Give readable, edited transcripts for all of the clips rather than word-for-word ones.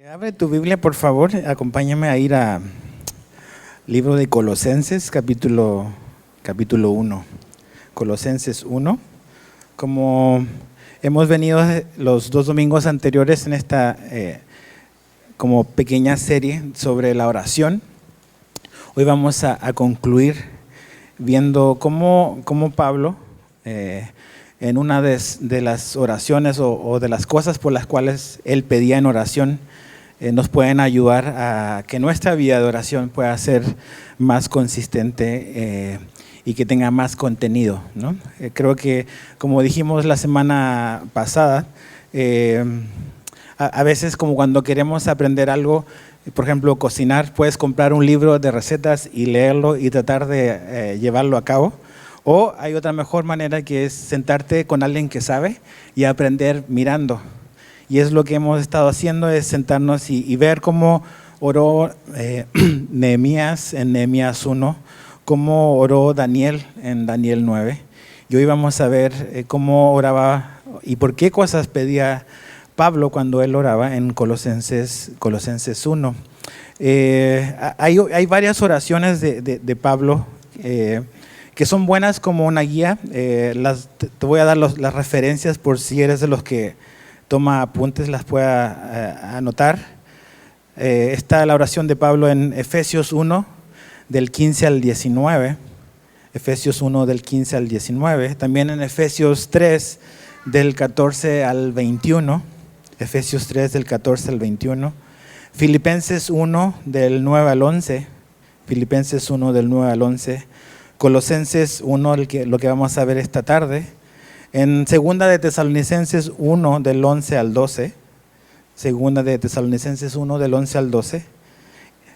Abre tu Biblia, por favor, acompáñame a ir al libro de Colosenses, capítulo 1. Colosenses 1. Como hemos venido los 2 domingos anteriores en esta como pequeña serie sobre la oración, hoy vamos a concluir viendo cómo Pablo, en una de las oraciones o de las cosas por las cuales él pedía en oración, nos pueden ayudar a que nuestra vida de oración pueda ser más consistente y que tenga más contenido, ¿no? Creo que, como dijimos la semana pasada, a veces como cuando queremos aprender algo, por ejemplo, cocinar, puedes comprar un libro de recetas y leerlo y tratar de llevarlo a cabo. O hay otra mejor manera, que es sentarte con alguien que sabe y aprender mirando. Y es lo que hemos estado haciendo, es sentarnos y ver cómo oró Nehemías en Nehemías 1, cómo oró Daniel en Daniel 9. Y hoy vamos a ver cómo oraba y por qué cosas pedía Pablo cuando él oraba en Colosenses 1. Hay varias oraciones de Pablo que son buenas como una guía. Te voy a dar las referencias por si eres de los que toma apuntes, las pueda anotar. Está la oración de Pablo en Efesios 1, del 15 al 19. Efesios 1, del 15 al 19. También en Efesios 3, del 14 al 21. Efesios 3, del 14 al 21. Filipenses 1, del 9 al 11. Filipenses 1, del 9 al 11. Colosenses 1, lo que vamos a ver esta tarde. En Segunda de Tesalonicenses 1, del 11 al 12. Segunda de Tesalonicenses 1, del 11 al 12.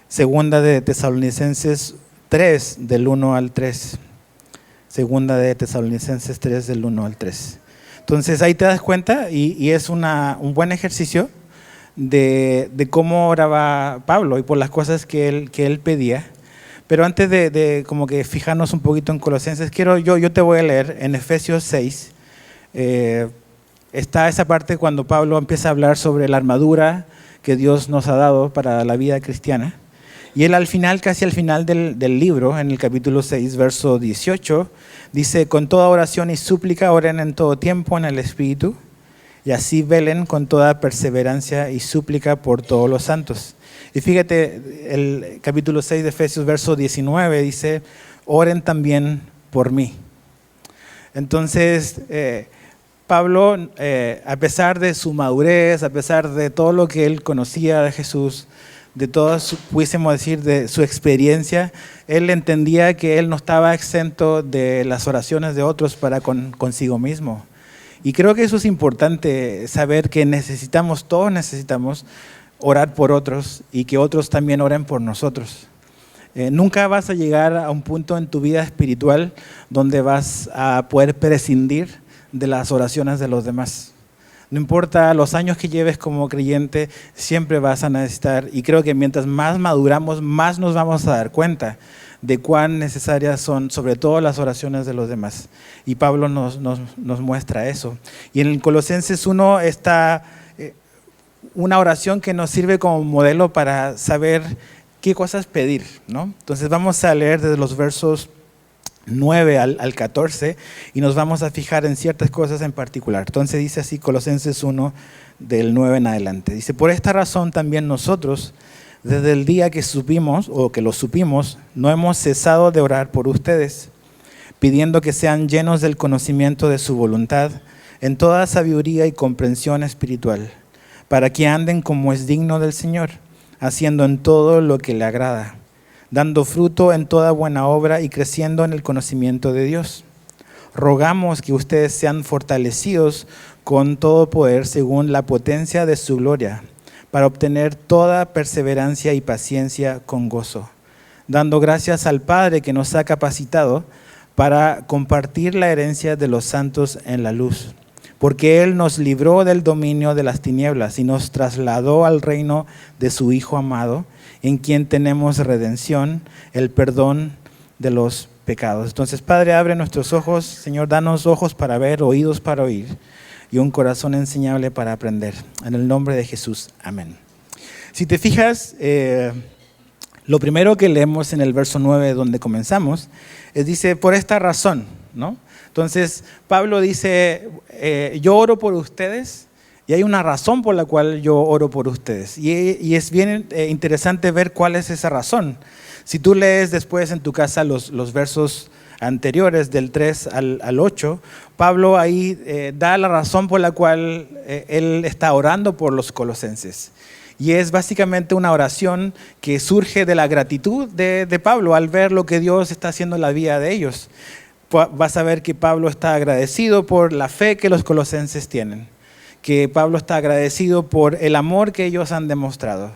Segunda de Tesalonicenses 3, del 1 al 3. Segunda de Tesalonicenses 3, del 1 al 3. Entonces ahí te das cuenta y es un buen ejercicio de cómo oraba Pablo y por las cosas que él pedía. Pero antes de como que fijarnos un poquito en Colosenses, yo te voy a leer en Efesios 6. Está esa parte cuando Pablo empieza a hablar sobre la armadura que Dios nos ha dado para la vida cristiana. Y él casi al final del libro, en el capítulo 6, verso 18, dice: con toda oración y súplica oren en todo tiempo en el Espíritu, y así velen con toda perseverancia y súplica por todos los santos. Y fíjate, el capítulo 6 de Efesios, verso 19, dice: oren también por mí. Entonces, Pablo, a pesar de su madurez, a pesar de todo lo que él conocía de Jesús, de toda pudiésemos decir, de su experiencia, él entendía que él no estaba exento de las oraciones de otros para consigo mismo. Y creo que eso es importante, saber que todos necesitamos orar por otros y que otros también oren por nosotros. Nunca vas a llegar a un punto en tu vida espiritual donde vas a poder prescindir de las oraciones de los demás. No importa los años que lleves como creyente, siempre vas a necesitar, y creo que mientras más maduramos, más nos vamos a dar cuenta de cuán necesarias son, sobre todo, las oraciones de los demás. Y Pablo nos muestra eso. Y en el Colosenses 1 está una oración que nos sirve como modelo para saber qué cosas pedir, ¿no? Entonces vamos a leer desde los versos 9 al 14 y nos vamos a fijar en ciertas cosas en particular. Entonces dice así Colosenses 1, del 9 en adelante. Dice: por esta razón también nosotros, desde el día que lo supimos, no hemos cesado de orar por ustedes, pidiendo que sean llenos del conocimiento de su voluntad, en toda sabiduría y comprensión espiritual, para que anden como es digno del Señor, haciendo en todo lo que le agrada, dando fruto en toda buena obra y creciendo en el conocimiento de Dios. Rogamos que ustedes sean fortalecidos con todo poder según la potencia de su gloria, para obtener toda perseverancia y paciencia con gozo, dando gracias al Padre que nos ha capacitado para compartir la herencia de los santos en la luz. Porque Él nos libró del dominio de las tinieblas y nos trasladó al reino de su Hijo amado, en quien tenemos redención, el perdón de los pecados. Entonces, Padre, abre nuestros ojos. Señor, danos ojos para ver, oídos para oír y un corazón enseñable para aprender. En el nombre de Jesús, amén. Si te fijas, lo primero que leemos en el verso 9 donde comenzamos, dice, por esta razón, ¿no? Entonces, Pablo dice, yo oro por ustedes y hay una razón por la cual yo oro por ustedes. Y es bien interesante ver cuál es esa razón. Si tú lees después en tu casa los versos anteriores, del 3 al 8, Pablo ahí da la razón por la cual él está orando por los colosenses. Y es básicamente una oración que surge de la gratitud de Pablo al ver lo que Dios está haciendo en la vida de ellos. Vas a ver que Pablo está agradecido por la fe que los colosenses tienen, que Pablo está agradecido por el amor que ellos han demostrado.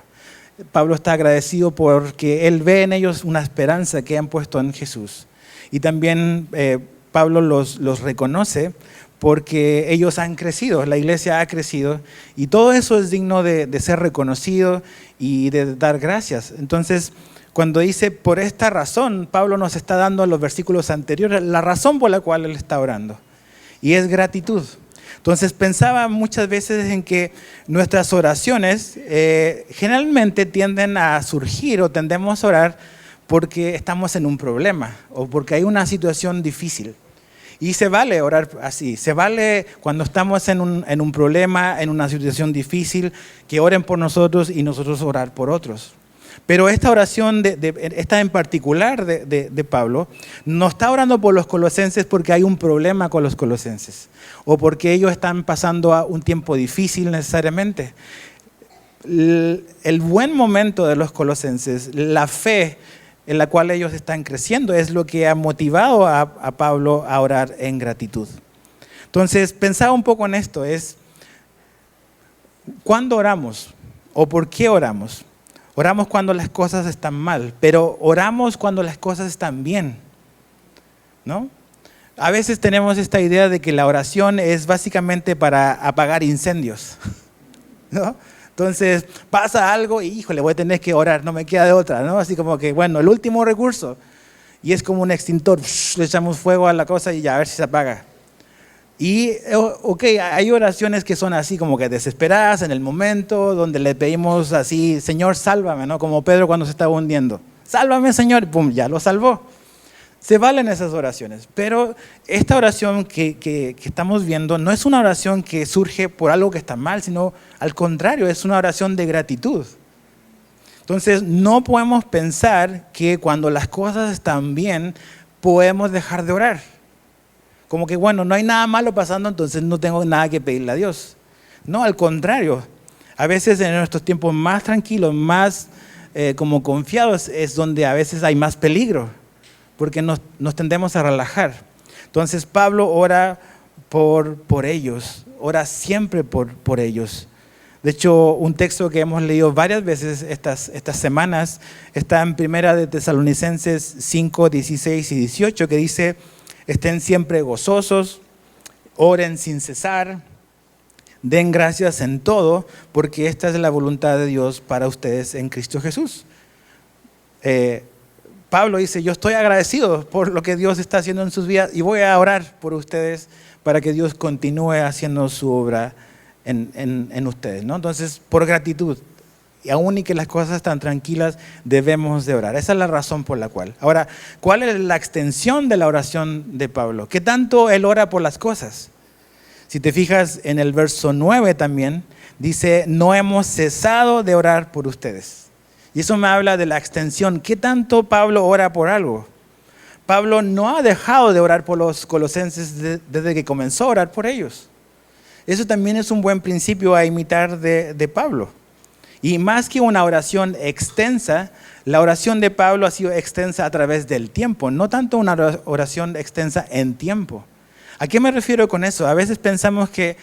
Pablo está agradecido porque él ve en ellos una esperanza que han puesto en Jesús. Y también Pablo los reconoce porque ellos han crecido, la iglesia ha crecido, y todo eso es digno de ser reconocido y de dar gracias. Entonces, cuando dice por esta razón, Pablo nos está dando en los versículos anteriores la razón por la cual él está orando, y es gratitud. Entonces pensaba muchas veces en que nuestras oraciones generalmente tienden a surgir o tendemos a orar porque estamos en un problema o porque hay una situación difícil. Y se vale orar así, se vale cuando estamos en un problema, en una situación difícil, que oren por nosotros y nosotros orar por otros. Pero esta oración, esta en particular de Pablo, no está orando por los colosenses porque hay un problema con los colosenses o porque ellos están pasando a un tiempo difícil necesariamente. El buen momento de los colosenses, la fe en la cual ellos están creciendo, es lo que ha motivado a Pablo a orar en gratitud. Entonces, pensaba un poco en esto, ¿cuándo oramos? ¿O por qué oramos? Oramos cuando las cosas están mal, pero oramos cuando las cosas están bien, ¿no? A veces tenemos esta idea de que la oración es básicamente para apagar incendios, ¿no? Entonces pasa algo y híjole, voy a tener que orar, no me queda de otra, ¿no? Así como que, bueno, el último recurso. Y es como un extintor, le echamos fuego a la cosa y ya, a ver si se apaga. Y, ok, hay oraciones que son así como que desesperadas en el momento, donde le pedimos así, Señor, sálvame, ¿no? Como Pedro cuando se estaba hundiendo. Sálvame, Señor, y pum, ya lo salvó. Se valen esas oraciones, pero esta oración que estamos viendo no es una oración que surge por algo que está mal, sino al contrario, es una oración de gratitud. Entonces, no podemos pensar que cuando las cosas están bien, podemos dejar de orar. Como que, bueno, no hay nada malo pasando, entonces no tengo nada que pedirle a Dios. No, al contrario. A veces en nuestros tiempos más tranquilos, más como confiados, es donde a veces hay más peligro, porque nos tendemos a relajar. Entonces Pablo ora por ellos, ora siempre por ellos. De hecho, un texto que hemos leído varias veces estas semanas está en Primera de Tesalonicenses 5, 16 y 18, que dice: estén siempre gozosos, oren sin cesar, den gracias en todo, porque esta es la voluntad de Dios para ustedes en Cristo Jesús. Pablo dice, yo estoy agradecido por lo que Dios está haciendo en sus vidas y voy a orar por ustedes para que Dios continúe haciendo su obra en ustedes, ¿no? Entonces, por gratitud, y aún y que las cosas están tranquilas, debemos de orar. Esa es la razón por la cual. Ahora, ¿cuál es la extensión de la oración de Pablo? ¿Qué tanto él ora por las cosas? Si te fijas en el verso 9 también, dice, no hemos cesado de orar por ustedes. Y eso me habla de la extensión. ¿Qué tanto Pablo ora por algo? Pablo no ha dejado de orar por los colosenses desde que comenzó a orar por ellos. Eso también es un buen principio a imitar de Pablo. Y más que una oración extensa, la oración de Pablo ha sido extensa a través del tiempo, no tanto una oración extensa en tiempo. ¿A qué me refiero con eso? A veces pensamos que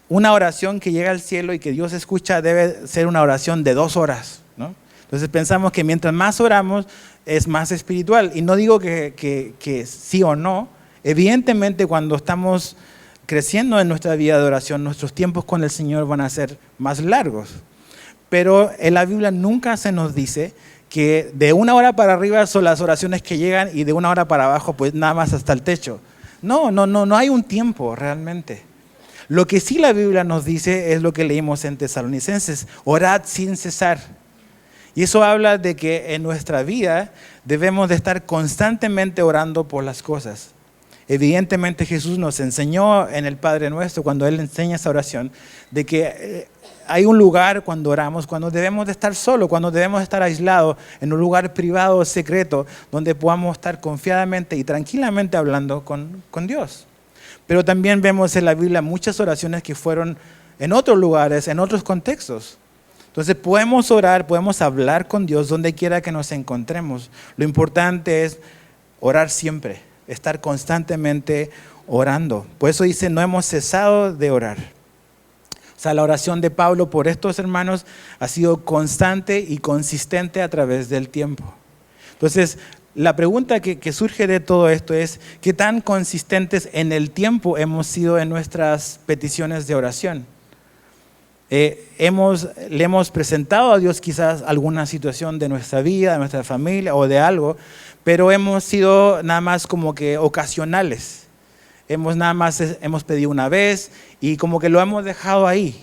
una oración que llega al cielo y que Dios escucha debe ser una oración de 2 horas, ¿no? Entonces pensamos que mientras más oramos es más espiritual. Y no digo que sí o no. Evidentemente cuando estamos creciendo en nuestra vida de oración, nuestros tiempos con el Señor van a ser más largos. Pero en la Biblia nunca se nos dice que de 1 hora para arriba son las oraciones que llegan y de 1 hora para abajo pues nada más hasta el techo. No hay un tiempo realmente. Lo que sí la Biblia nos dice es lo que leímos en Tesalonicenses: orad sin cesar. Y eso habla de que en nuestra vida debemos de estar constantemente orando por las cosas. Evidentemente Jesús nos enseñó en el Padre Nuestro, cuando Él enseña esa oración, de que hay un lugar cuando oramos, cuando debemos de estar solos, cuando debemos de estar aislados, en un lugar privado, secreto, donde podamos estar confiadamente y tranquilamente hablando con Dios. Pero también vemos en la Biblia muchas oraciones que fueron en otros lugares, en otros contextos. Entonces podemos orar, podemos hablar con Dios donde quiera que nos encontremos. Lo importante es orar siempre, estar constantemente orando. Por eso dice, no hemos cesado de orar. O sea, la oración de Pablo por estos hermanos ha sido constante y consistente a través del tiempo. Entonces, la pregunta que surge de todo esto es, ¿qué tan consistentes en el tiempo hemos sido en nuestras peticiones de oración? Le hemos presentado a Dios quizás alguna situación de nuestra vida, de nuestra familia o de algo, pero hemos sido nada más como que ocasionales. Hemos pedido una vez y como que lo hemos dejado ahí.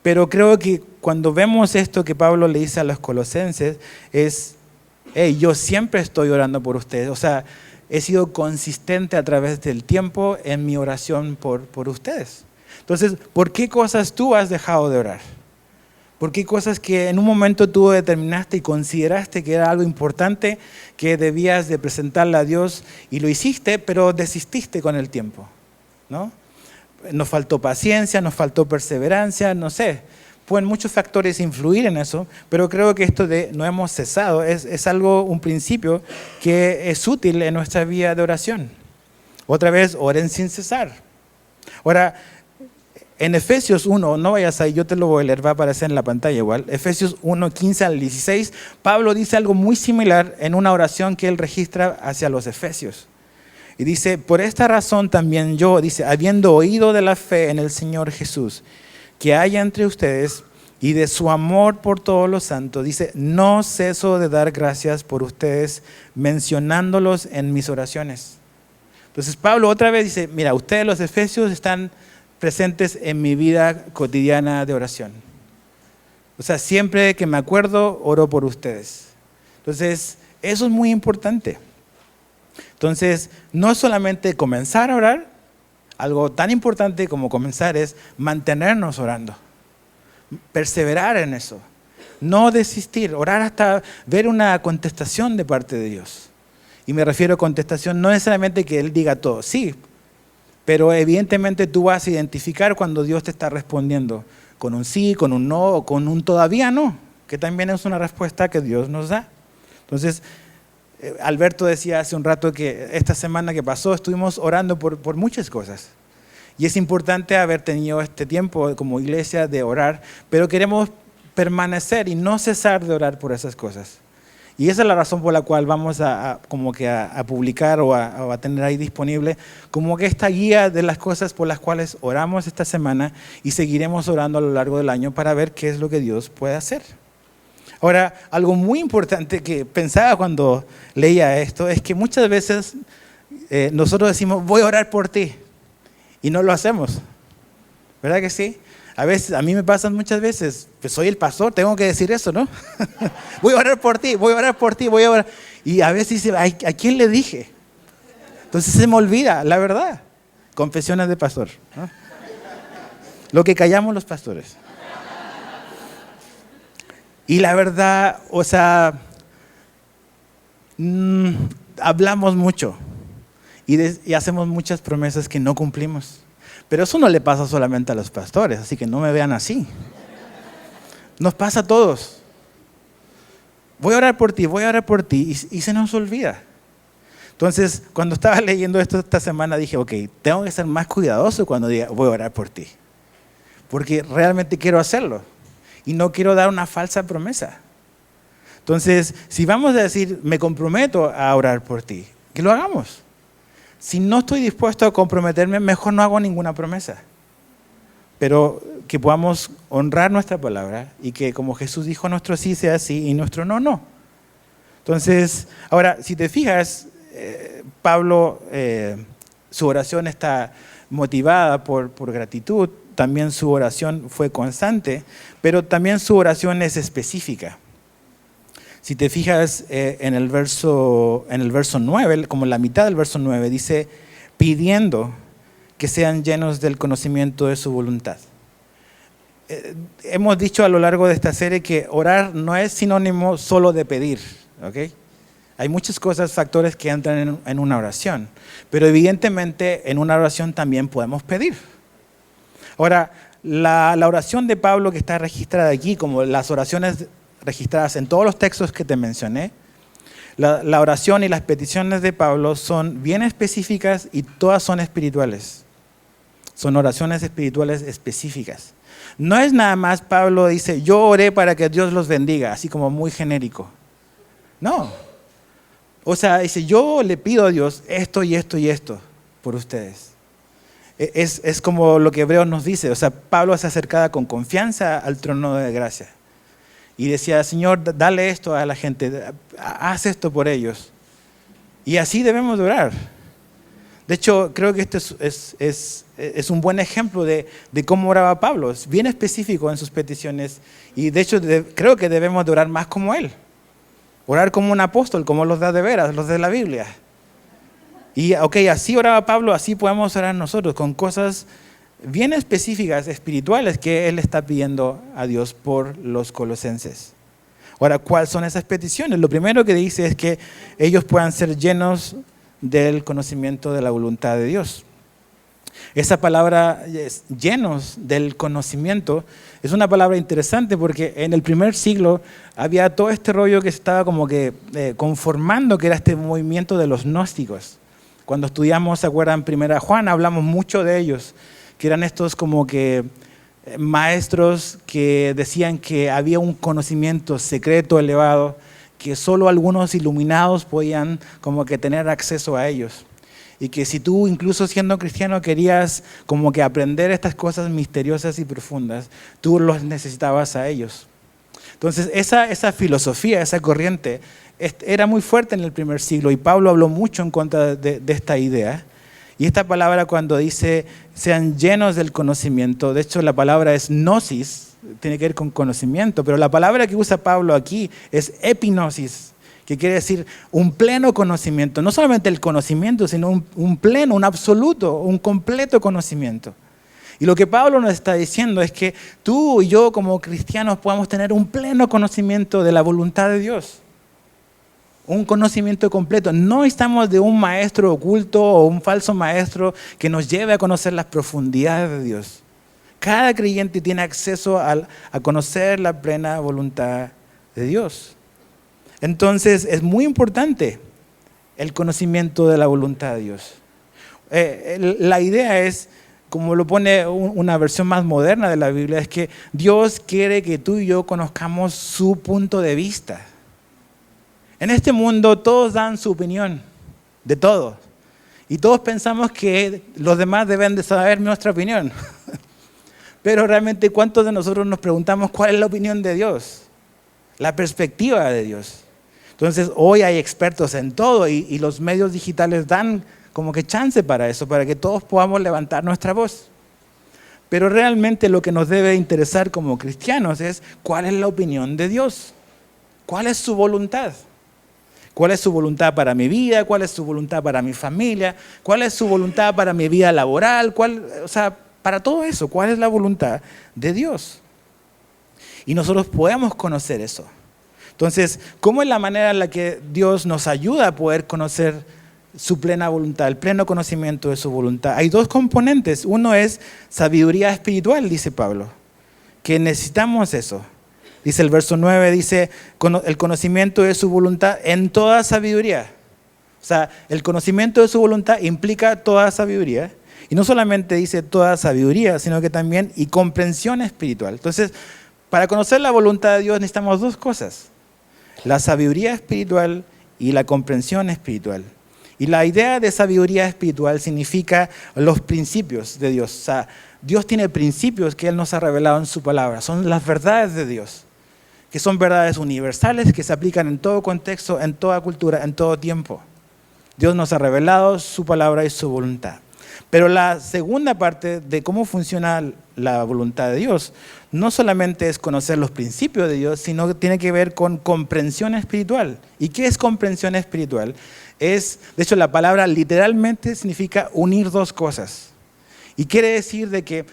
Pero creo que cuando vemos esto que Pablo le dice a los colosenses es, hey, yo siempre estoy orando por ustedes. O sea, he sido consistente a través del tiempo en mi oración por ustedes. Entonces, ¿por qué cosas tú has dejado de orar? ¿Por qué cosas que en un momento tú determinaste y consideraste que era algo importante, que debías de presentarle a Dios y lo hiciste, pero desististe con el tiempo? ¿No? Nos faltó paciencia, nos faltó perseverancia, no sé. Pueden muchos factores influir en eso, pero creo que esto de no hemos cesado es algo, un principio que es útil en nuestra vida de oración. Otra vez, oren sin cesar. Ahora, en Efesios 1, no vayas ahí, yo te lo voy a leer, va a aparecer en la pantalla igual. Efesios 1, 15 al 16, Pablo dice algo muy similar en una oración que él registra hacia los efesios. Y dice, por esta razón también yo, dice, habiendo oído de la fe en el Señor Jesús, que haya entre ustedes y de su amor por todos los santos, dice, no ceso de dar gracias por ustedes, mencionándolos en mis oraciones. Entonces Pablo otra vez dice, mira, ustedes los efesios están presentes en mi vida cotidiana de oración. O sea, siempre que me acuerdo, oro por ustedes. Entonces, eso es muy importante. Entonces, no solamente comenzar a orar, algo tan importante como comenzar es mantenernos orando, perseverar en eso, no desistir, orar hasta ver una contestación de parte de Dios. Y me refiero a contestación, no necesariamente que Él diga todo, sí, pero evidentemente tú vas a identificar cuando Dios te está respondiendo con un sí, con un no o con un todavía no, que también es una respuesta que Dios nos da. Entonces, Alberto decía hace un rato que esta semana que pasó estuvimos orando por muchas cosas. Y es importante haber tenido este tiempo como iglesia de orar, pero queremos permanecer y no cesar de orar por esas cosas. Y esa es la razón por la cual vamos a publicar o a tener ahí disponible como que esta guía de las cosas por las cuales oramos esta semana y seguiremos orando a lo largo del año para ver qué es lo que Dios puede hacer. Ahora, algo muy importante que pensaba cuando leía esto es que muchas veces nosotros decimos, voy a orar por ti, y no lo hacemos. ¿Verdad que sí? A veces, a mí me pasan muchas veces, pues soy el pastor, tengo que decir eso, ¿no? Voy a orar por ti, voy a orar por ti, voy a orar. Y a veces dice, ¿a quién le dije? Entonces se me olvida, la verdad. Confesiones de pastor, ¿no? Lo que callamos los pastores. Y la verdad, o sea, hablamos mucho y hacemos muchas promesas que no cumplimos. Pero eso no le pasa solamente a los pastores, así que no me vean así. Nos pasa a todos. Voy a orar por ti, voy a orar por ti, y se nos olvida. Entonces, cuando estaba leyendo esto esta semana, dije, ok, tengo que ser más cuidadoso cuando diga, voy a orar por ti. Porque realmente quiero hacerlo. Y no quiero dar una falsa promesa. Entonces, si vamos a decir, me comprometo a orar por ti, que lo hagamos. Si no estoy dispuesto a comprometerme, mejor no hago ninguna promesa. Pero que podamos honrar nuestra palabra y que como Jesús dijo, nuestro sí sea sí y nuestro no, no. Entonces, ahora, si te fijas, Pablo, su oración está motivada por gratitud, también su oración fue constante, pero también su oración es específica. Si te fijas en el verso 9, como la mitad del verso 9, dice, pidiendo que sean llenos del conocimiento de su voluntad. Hemos dicho a lo largo de esta serie que orar no es sinónimo solo de pedir, ¿ok? Hay muchas cosas, factores que entran en una oración, pero evidentemente en una oración también podemos pedir. Ahora, la oración de Pablo que está registrada aquí, como las oraciones registradas en todos los textos que te mencioné, la oración y las peticiones de Pablo son bien específicas y todas son espirituales. Son oraciones espirituales específicas. No es nada más Pablo dice, yo oré para que Dios los bendiga, así como muy genérico. No. O sea, dice, yo le pido a Dios esto y esto y esto por ustedes. Es como lo que Hebreos nos dice. O sea, Pablo se acercaba con confianza al trono de gracia. Y decía, Señor, dale esto a la gente, haz esto por ellos. Y así debemos de orar. De hecho, creo que este es un buen ejemplo de cómo oraba Pablo. Es bien específico en sus peticiones. Y de hecho, creo que debemos de orar más como él. Orar como un apóstol, como los de veras, los de la Biblia. Y así oraba Pablo, así podemos orar nosotros, con cosas bien específicas, espirituales, que él está pidiendo a Dios por los colosenses. Ahora, ¿cuáles son esas peticiones? Lo primero que dice es que ellos puedan ser llenos del conocimiento de la voluntad de Dios. Esa palabra, llenos del conocimiento, es una palabra interesante porque en el primer siglo había todo este rollo que se estaba como que conformando, que era este movimiento de los gnósticos. Cuando estudiamos, ¿se acuerdan? Primera Juan, hablamos mucho de ellos, que eran estos como que maestros que decían que había un conocimiento secreto, elevado, que solo algunos iluminados podían como que tener acceso a ellos. Y que si tú, incluso siendo cristiano, querías como que aprender estas cosas misteriosas y profundas, tú los necesitabas a ellos. Entonces, esa filosofía, esa corriente, era muy fuerte en el primer siglo y Pablo habló mucho en contra de esta idea. Y esta palabra cuando dice, sean llenos del conocimiento, de hecho la palabra es gnosis, tiene que ver con conocimiento, pero la palabra que usa Pablo aquí es epignosis, que quiere decir un pleno conocimiento, no solamente el conocimiento, sino un pleno, un absoluto, un completo conocimiento. Y lo que Pablo nos está diciendo es que tú y yo como cristianos podamos tener un pleno conocimiento de la voluntad de Dios. Un conocimiento completo. No estamos de un maestro oculto o un falso maestro que nos lleve a conocer las profundidades de Dios. Cada creyente tiene acceso a conocer la plena voluntad de Dios. Entonces es muy importante el conocimiento de la voluntad de Dios. La idea es, como lo pone una versión más moderna de la Biblia, es que Dios quiere que tú y yo conozcamos su punto de vista. En este mundo todos dan su opinión de todo y todos pensamos que los demás deben de saber nuestra opinión. Pero realmente, ¿cuántos de nosotros nos preguntamos cuál es la opinión de Dios? La perspectiva de Dios. Entonces, hoy hay expertos en todo y los medios digitales dan como que chance para eso, para que todos podamos levantar nuestra voz. Pero realmente lo que nos debe interesar como cristianos es cuál es la opinión de Dios. ¿Cuál es su voluntad? ¿Cuál es su voluntad para mi vida? ¿Cuál es su voluntad para mi familia? ¿Cuál es su voluntad para mi vida laboral? Para todo eso, ¿cuál es la voluntad de Dios? Y nosotros podemos conocer eso. Entonces, ¿cómo es la manera en la que Dios nos ayuda a poder conocer su plena voluntad, el pleno conocimiento de su voluntad? Hay dos componentes. Uno es sabiduría espiritual, dice Pablo, que necesitamos eso. Dice el verso 9, dice, el conocimiento de su voluntad en toda sabiduría. O sea, el conocimiento de su voluntad implica toda sabiduría. Y no solamente dice toda sabiduría, sino que también y comprensión espiritual. Entonces, para conocer la voluntad de Dios necesitamos dos cosas: la sabiduría espiritual y la comprensión espiritual. Y la idea de sabiduría espiritual significa los principios de Dios. O sea, Dios tiene principios que Él nos ha revelado en su palabra. Son las verdades de Dios, que son verdades universales que se aplican en todo contexto, en toda cultura, en todo tiempo. Dios nos ha revelado su palabra y su voluntad. Pero la segunda parte de cómo funciona la voluntad de Dios no solamente es conocer los principios de Dios, sino que tiene que ver con comprensión espiritual. ¿Y qué es comprensión espiritual? De hecho, la palabra literalmente significa unir dos cosas. Y quiere decir de que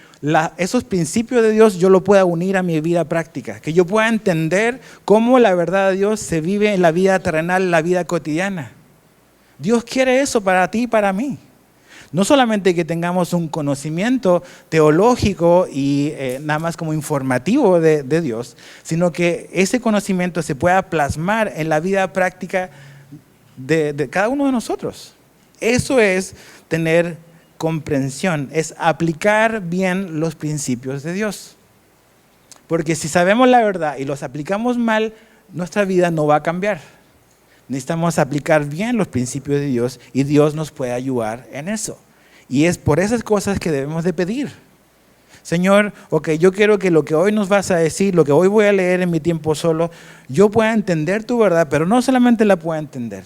esos principios de Dios yo lo pueda unir a mi vida práctica, que yo pueda entender cómo la verdad de Dios se vive en la vida terrenal, en la vida cotidiana. Dios quiere eso para ti y para mí. No solamente que tengamos un conocimiento teológico y nada más como informativo de Dios, sino que ese conocimiento se pueda plasmar en la vida práctica de cada uno de nosotros. Eso es tener comprensión, es aplicar bien los principios de Dios. Porque si sabemos la verdad y los aplicamos mal, nuestra vida no va a cambiar. Necesitamos aplicar bien los principios de Dios y Dios nos puede ayudar en eso. Y es por esas cosas que debemos de pedir. Señor, ok, yo quiero que lo que hoy nos vas a decir, lo que hoy voy a leer en mi tiempo solo, yo pueda entender tu verdad, pero no solamente la pueda entender,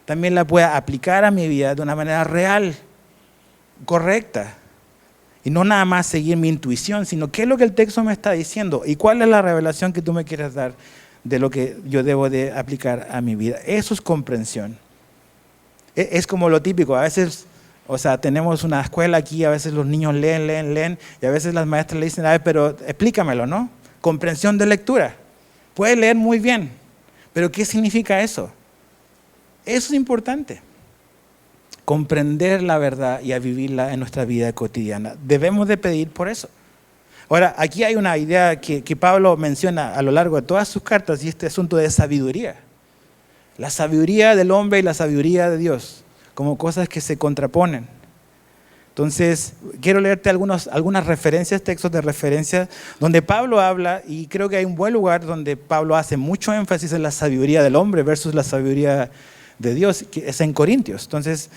también la pueda aplicar a mi vida de una manera real, correcta. Y no nada más seguir mi intuición, sino qué es lo que el texto me está diciendo y cuál es la revelación que tú me quieres dar de lo que yo debo de aplicar a mi vida. Eso es comprensión. Es como lo típico, a veces, tenemos una escuela aquí, a veces los niños leen, y a veces las maestras le dicen, pero explícamelo, ¿no? Comprensión de lectura. Puede leer muy bien, pero ¿qué significa eso? Eso es importante. Comprender la verdad y a vivirla en nuestra vida cotidiana. Debemos de pedir por eso. Ahora, aquí hay una idea que Pablo menciona a lo largo de todas sus cartas y este asunto de sabiduría. La sabiduría del hombre y la sabiduría de Dios, como cosas que se contraponen. Entonces, quiero leerte algunas referencias, textos de referencia, donde Pablo habla, y creo que hay un buen lugar donde Pablo hace mucho énfasis en la sabiduría del hombre versus la sabiduría de Dios, que es en Corintios. Entonces,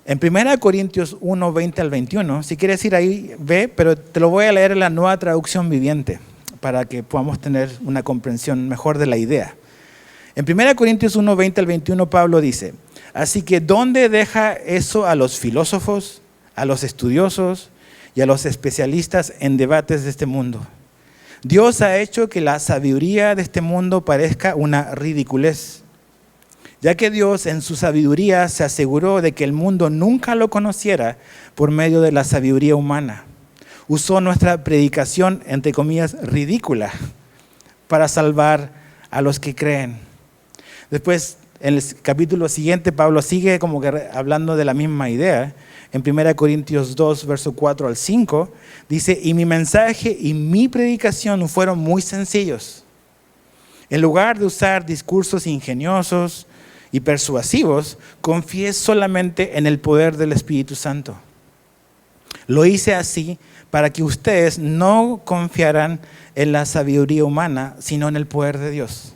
en 1 Corintios 1, 20 al 21, si quieres ir ahí, ve, pero te lo voy a leer en la Nueva Traducción Viviente, para que podamos tener una comprensión mejor de la idea. En 1 Corintios 1, 20 al 21, Pablo dice, así que ¿dónde deja eso a los filósofos, a los estudiosos y a los especialistas en debates de este mundo? Dios ha hecho que la sabiduría de este mundo parezca una ridiculez, ya que Dios en su sabiduría se aseguró de que el mundo nunca lo conociera por medio de la sabiduría humana. Usó nuestra predicación, entre comillas, ridícula, para salvar a los que creen. Después, en el capítulo siguiente, Pablo sigue como que hablando de la misma idea. En 1 Corintios 2, verso 4 al 5, dice, y mi mensaje y mi predicación fueron muy sencillos. En lugar de usar discursos ingeniosos y persuasivos, confié solamente en el poder del Espíritu Santo. Lo hice así para que ustedes no confiaran en la sabiduría humana, sino en el poder de Dios.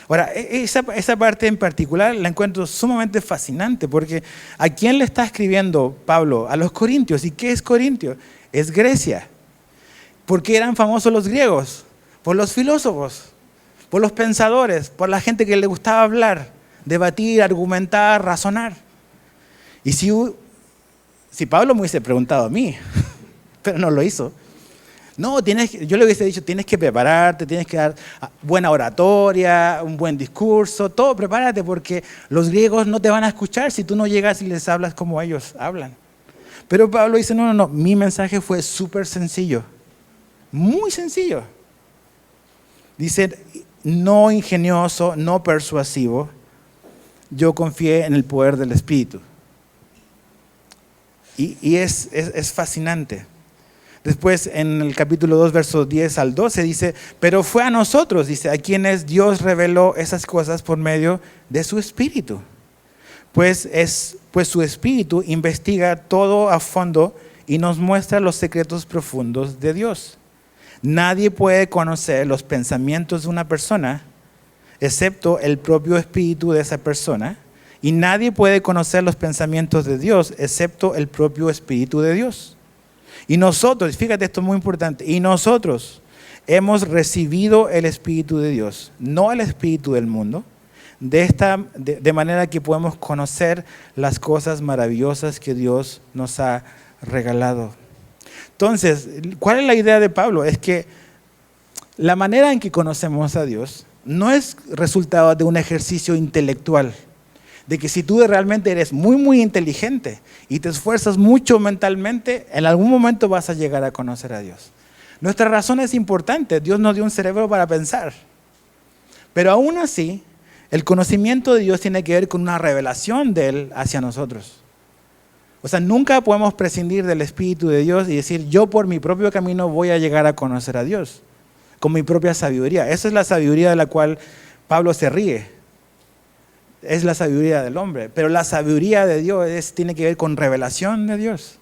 Ahora, esa parte en particular la encuentro sumamente fascinante, porque ¿a quién le está escribiendo Pablo? A los corintios. ¿Y qué es Corintio? Es Grecia. ¿Por qué eran famosos los griegos? Por los filósofos, por los pensadores, por la gente que le gustaba hablar, debatir, argumentar, razonar. Y si Pablo me hubiese preguntado a mí, pero no lo hizo. No, yo le hubiese dicho, tienes que prepararte, tienes que dar buena oratoria, un buen discurso, todo, prepárate, porque los griegos no te van a escuchar si tú no llegas y les hablas como ellos hablan. Pero Pablo dice, no, mi mensaje fue súper sencillo, muy sencillo. Dice, no ingenioso, no persuasivo, yo confié en el poder del Espíritu. Y es fascinante. Después en el capítulo 2, versos 10 al 12 dice, pero fue a nosotros, dice, a quienes Dios reveló esas cosas por medio de su Espíritu. Pues su Espíritu investiga todo a fondo y nos muestra los secretos profundos de Dios. Nadie puede conocer los pensamientos de una persona excepto el propio Espíritu de esa persona, y nadie puede conocer los pensamientos de Dios excepto el propio Espíritu de Dios. Y nosotros, fíjate, esto es muy importante, y nosotros hemos recibido el Espíritu de Dios, no el espíritu del mundo, de manera que podemos conocer las cosas maravillosas que Dios nos ha regalado. Entonces, ¿cuál es la idea de Pablo? Es que la manera en que conocemos a Dios no es resultado de un ejercicio intelectual, de que si tú realmente eres muy, muy inteligente y te esfuerzas mucho mentalmente, en algún momento vas a llegar a conocer a Dios. Nuestra razón es importante. Dios nos dio un cerebro para pensar. Pero aún así, el conocimiento de Dios tiene que ver con una revelación de Él hacia nosotros. O sea, nunca podemos prescindir del Espíritu de Dios y decir, yo por mi propio camino voy a llegar a conocer a Dios, con mi propia sabiduría. Esa es la sabiduría de la cual Pablo se ríe. Es la sabiduría del hombre. Pero la sabiduría de Dios tiene que ver con revelación de Dios.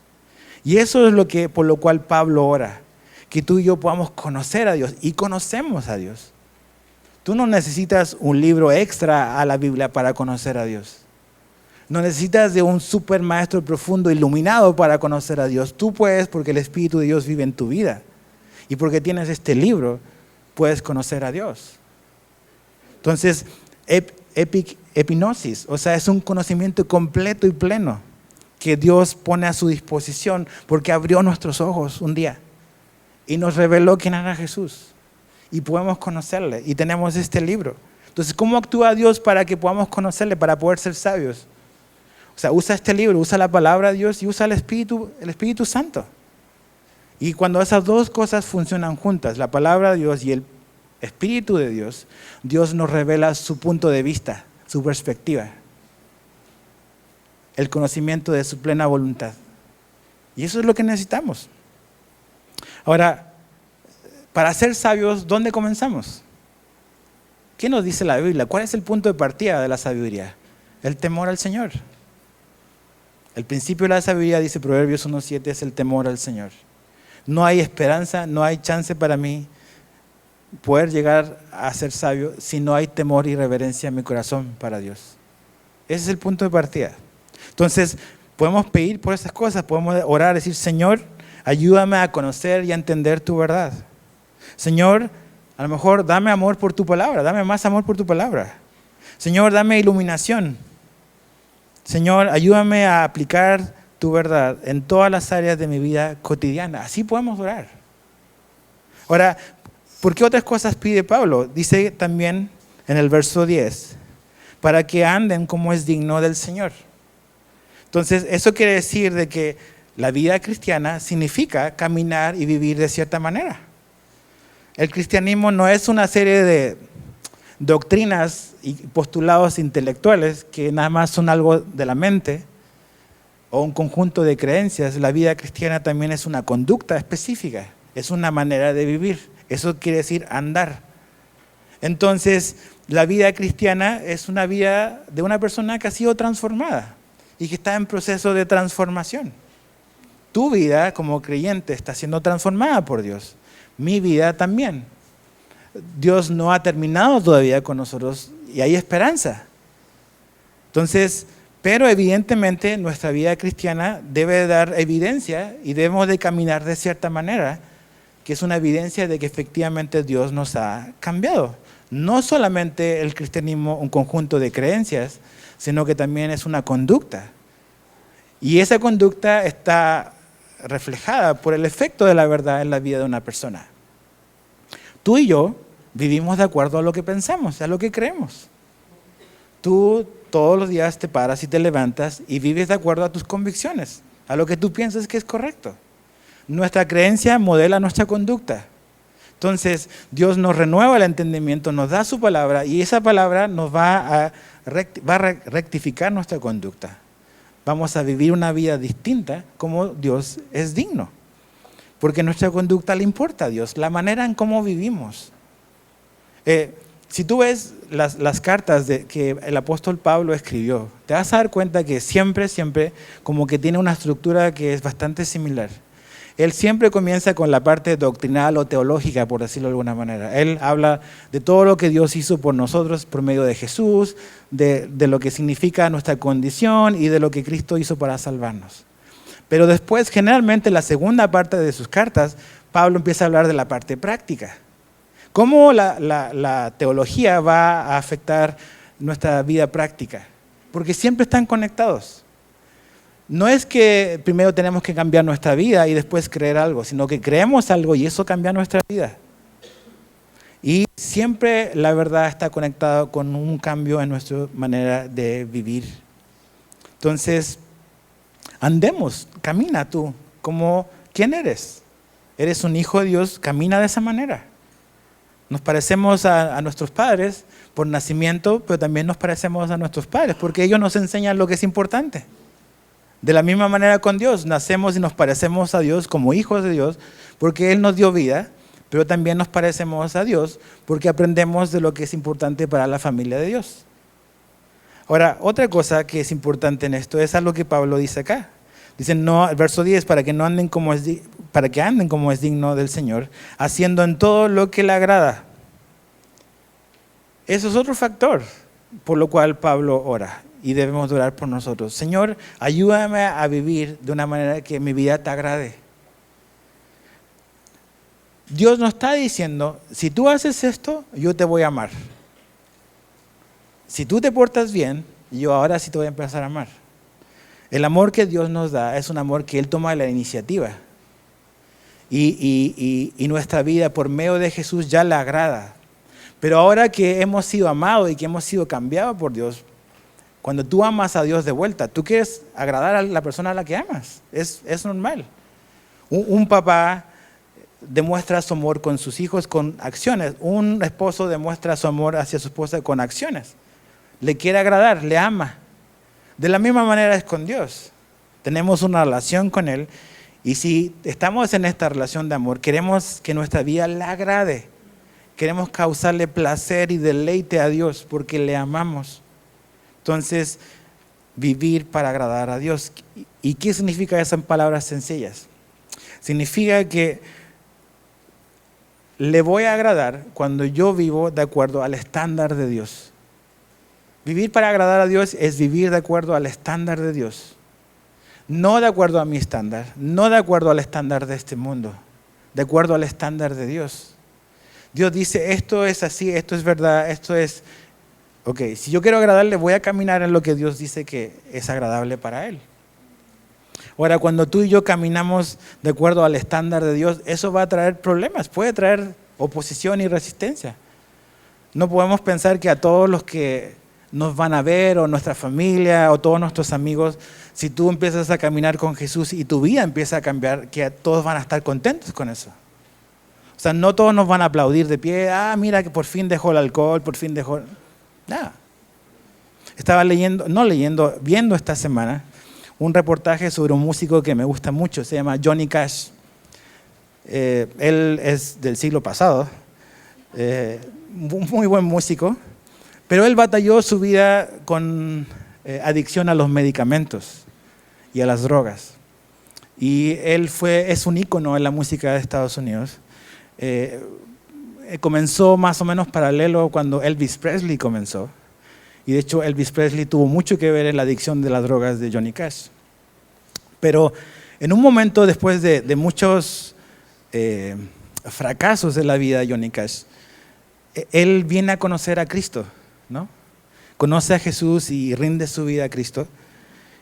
Y eso es por lo cual Pablo ora. Que tú y yo podamos conocer a Dios. Y conocemos a Dios. Tú no necesitas un libro extra a la Biblia para conocer a Dios. No necesitas de un super maestro profundo iluminado para conocer a Dios. Tú puedes, porque el Espíritu de Dios vive en tu vida. Y porque tienes este libro, puedes conocer a Dios. Entonces, epignosis, o sea, es un conocimiento completo y pleno que Dios pone a su disposición porque abrió nuestros ojos un día y nos reveló quién era Jesús. Y podemos conocerle, y tenemos este libro. Entonces, ¿cómo actúa Dios para que podamos conocerle, para poder ser sabios? O sea, usa este libro, usa la palabra de Dios y usa el Espíritu Santo. Y cuando esas dos cosas funcionan juntas, la palabra de Dios y el Espíritu de Dios, Dios nos revela su punto de vista, su perspectiva, el conocimiento de su plena voluntad. Y eso es lo que necesitamos. Ahora, para ser sabios, ¿dónde comenzamos? ¿Qué nos dice la Biblia? ¿Cuál es el punto de partida de la sabiduría? El temor al Señor. El principio de la sabiduría, dice Proverbios 1:7, es el temor al Señor. No hay esperanza, no hay chance para mí poder llegar a ser sabio si no hay temor y reverencia en mi corazón para Dios. Ese es el punto de partida. Entonces, podemos pedir por esas cosas, podemos orar, decir, Señor, ayúdame a conocer y a entender tu verdad. Señor, a lo mejor dame amor por tu palabra, dame más amor por tu palabra. Señor, dame iluminación. Señor, ayúdame a aplicar tu verdad en todas las áreas de mi vida cotidiana. Así podemos orar. Ahora, ¿por qué otras cosas pide Pablo? Dice también en el verso 10, para que anden como es digno del Señor. Entonces, eso quiere decir de que la vida cristiana significa caminar y vivir de cierta manera. El cristianismo no es una serie de doctrinas y postulados intelectuales que nada más son algo de la mente o un conjunto de creencias. La vida cristiana también es una conducta específica, es una manera de vivir. Eso quiere decir andar. Entonces, la vida cristiana es una vida de una persona que ha sido transformada y que está en proceso de transformación. Tu vida como creyente está siendo transformada por Dios. Mi vida también. Dios no ha terminado todavía con nosotros y hay esperanza. Entonces, pero evidentemente nuestra vida cristiana debe dar evidencia y debemos de caminar de cierta manera, que es una evidencia de que efectivamente Dios nos ha cambiado. No solamente el cristianismo un conjunto de creencias, sino que también es una conducta. Y esa conducta está reflejada por el efecto de la verdad en la vida de una persona. Tú y yo vivimos de acuerdo a lo que pensamos, a lo que creemos. Tú todos los días te paras y te levantas y vives de acuerdo a tus convicciones, a lo que tú piensas que es correcto. Nuestra creencia modela nuestra conducta. Entonces, Dios nos renueva el entendimiento, nos da su palabra y esa palabra nos va a rectificar nuestra conducta. Vamos a vivir una vida distinta como Dios es digno. Porque nuestra conducta le importa a Dios, la manera en cómo vivimos. Si tú ves las cartas que el apóstol Pablo escribió, te vas a dar cuenta que siempre como que tiene una estructura que es bastante similar. Él siempre comienza con la parte doctrinal o teológica, por decirlo de alguna manera. Él habla de todo lo que Dios hizo por nosotros por medio de Jesús, de lo que significa nuestra condición y de lo que Cristo hizo para salvarnos. Pero después, generalmente, la segunda parte de sus cartas, Pablo empieza a hablar de la parte práctica. Cómo la teología va a afectar nuestra vida práctica, porque siempre están conectados. No es que primero tenemos que cambiar nuestra vida y después creer algo, sino que creemos algo y eso cambia nuestra vida. Y siempre la verdad está conectada con un cambio en nuestra manera de vivir. Entonces, andemos, camina tú, como ¿quién eres? Eres un hijo de Dios, camina de esa manera. Nos parecemos a nuestros padres por nacimiento, pero también nos parecemos a nuestros padres, porque ellos nos enseñan lo que es importante. De la misma manera con Dios, nacemos y nos parecemos a Dios como hijos de Dios, porque Él nos dio vida, pero también nos parecemos a Dios, porque aprendemos de lo que es importante para la familia de Dios. Ahora, otra cosa que es importante en esto es algo que Pablo dice acá. Dice, no, el verso 10, para que anden como es digno del Señor, haciendo en todo lo que le agrada. Eso es otro factor por lo cual Pablo ora y debemos orar por nosotros. Señor, ayúdame a vivir de una manera que mi vida te agrade. Dios nos está diciendo, si tú haces esto, yo te voy a amar. Si tú te portas bien, yo ahora sí te voy a empezar a amar. El amor que Dios nos da es un amor que Él toma la iniciativa. Y nuestra vida por medio de Jesús ya le agrada. Pero ahora que hemos sido amados y que hemos sido cambiados por Dios, cuando tú amas a Dios de vuelta, tú quieres agradar a la persona a la que amas. Es normal. Un papá demuestra su amor con sus hijos con acciones. Un esposo demuestra su amor hacia su esposa con acciones. Le quiere agradar, le ama. De la misma manera es con Dios. Tenemos una relación con Él y si estamos en esta relación de amor, queremos que nuestra vida le agrade. Queremos causarle placer y deleite a Dios porque le amamos. Entonces, vivir para agradar a Dios. ¿Y qué significa eso en palabras sencillas? Significa que le voy a agradar cuando yo vivo de acuerdo al estándar de Dios. Vivir para agradar a Dios es vivir de acuerdo al estándar de Dios. No de acuerdo a mi estándar, no de acuerdo al estándar de este mundo, de acuerdo al estándar de Dios. Dios dice, esto es así, esto es verdad, esto es... Ok, si yo quiero agradarle, voy a caminar en lo que Dios dice que es agradable para Él. Ahora, cuando tú y yo caminamos de acuerdo al estándar de Dios, eso va a traer problemas, puede traer oposición y resistencia. No podemos pensar que a todos los que nos van a ver, o nuestra familia, o todos nuestros amigos, si tú empiezas a caminar con Jesús y tu vida empieza a cambiar, que todos van a estar contentos con eso. O sea, no todos nos van a aplaudir de pie, mira que por fin dejó el alcohol, por fin dejó... Nada. Estaba viendo esta semana un reportaje sobre un músico que me gusta mucho, se llama Johnny Cash. Él es del siglo pasado, muy buen músico, pero él batalló su vida con adicción a los medicamentos y a las drogas. Y él es un ícono en la música de Estados Unidos. Comenzó más o menos paralelo cuando Elvis Presley comenzó. Y de hecho Elvis Presley tuvo mucho que ver en la adicción de las drogas de Johnny Cash. Pero en un momento después de muchos fracasos de la vida de Johnny Cash, él viene a conocer a Cristo, ¿no? Conoce a Jesús y rinde su vida a Cristo.